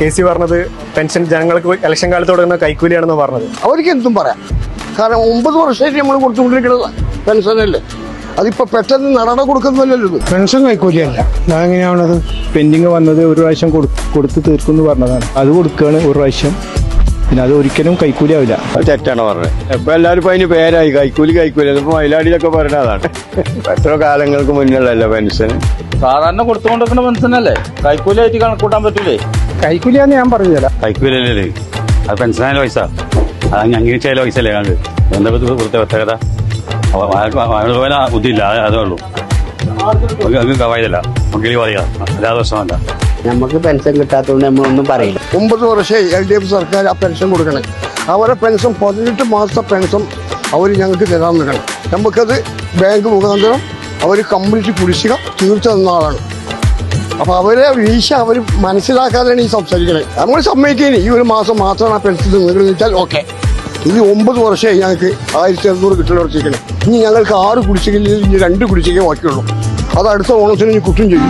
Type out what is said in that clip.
KC പറഞ്ഞത് pension ജനങ്ങൾക്ക് election കാലത്ത് കൊടുക്കുന്ന കൈക്കൂലിയാണെന്ന് പറഞ്ഞത്. അവർക്ക് എന്തും പറയാം. കാരണം 9 വർഷമായിട്ട് നമ്മൾ കൊടുത്തുകൊണ്ടിരിക്കുന്നത് പെൻഷനല്ലേ. അതിപ്പോ പെട്ടെന്ന് കൊടുക്കുന്നല്ലോ. ഇത് പെൻഷൻ കൈക്കൂലിയല്ല. അതെങ്ങനെയാണത്? പെൻഡിങ് വന്നത് ഒരു പ്രാവശ്യം കൊടുത്ത് തീർക്കുമെന്ന് പറഞ്ഞതാണ്. അത് കൊടുക്കുകയാണ് ഒരു പ്രാവശ്യം. പിന്നെ അത് ഒരിക്കലും കൈക്കൂലി ആവില്ല. അത് തെറ്റാണ് പറഞ്ഞത്. ഇപ്പൊ എല്ലാവരും ഇപ്പൊ അതിന് പേരായി കൈക്കൂലി. ഇപ്പൊ മയിലാടിയിലൊക്കെ പറഞ്ഞതാണ്. എത്ര കാലങ്ങൾക്ക് മുന്നിലല്ലേ പെൻഷൻ സാധാരണ കൊടുത്തുകൊണ്ടിരിക്കുന്ന പെൻഷനല്ലേ, കൈക്കൂലി ആയിട്ട് കണക്കൂട്ടാൻ പറ്റൂലേ? കൈക്കൂലിയാന്ന് ഞാൻ പറഞ്ഞില്ല. കൈക്കൂലല്ലേ അത് പെൻഷനായാലും പൈസ, അത് അങ്ങനെ ചില പൈസ അല്ലേ കണ്ട് എന്താ പ്രത്യേകത? ബുദ്ധിയില്ല, അതേ ഉള്ളൂ. വൈതല്ല കിളി പറയാ, അല്ലാതെ പ്രശ്നമല്ല. നമുക്ക് പെൻഷൻ കിട്ടാത്തതുകൊണ്ട് നമ്മളൊന്നും പറയില്ല. 9 വർഷമായി LDF സർക്കാർ ആ പെൻഷൻ കൊടുക്കണേ. അവരെ പെൻഷൻ 18 മാസത്തെ പെൻഷൻ അവർ ഞങ്ങൾക്ക് തരാൻ നിൽക്കണം. നമുക്കത് ബാങ്ക് മുഖാന്തരം അവർ കംപ്ലീറ്റ് കുടിശ്ശിക തീർച്ച തന്ന ആളാണ്. അപ്പൊ അവരെ വീഴ്ച അവർ മനസ്സിലാക്കാതെയാണ് ഈ സംസാരിക്കണേ. നമ്മൾ സമ്മതിക്കേനി ഈ ഒരു മാസം മാത്രമാണ് ആ പെൻഷൻ നിങ്ങൾ വെച്ചാൽ ഓക്കെ. ഇത് 9 വർഷമായി ഞങ്ങൾക്ക് 1200 കിട്ടലുറച്ചിരിക്കണേ. ഇനി ഞങ്ങൾക്ക് 6 കുടിശ്ശികയിൽ ഇനി 2 കുടിശ്ശികയെ ബാക്കിയുള്ളൂ. അത് അടുത്ത ഓണത്തിന് ഇനി കുറ്റം ചെയ്യും.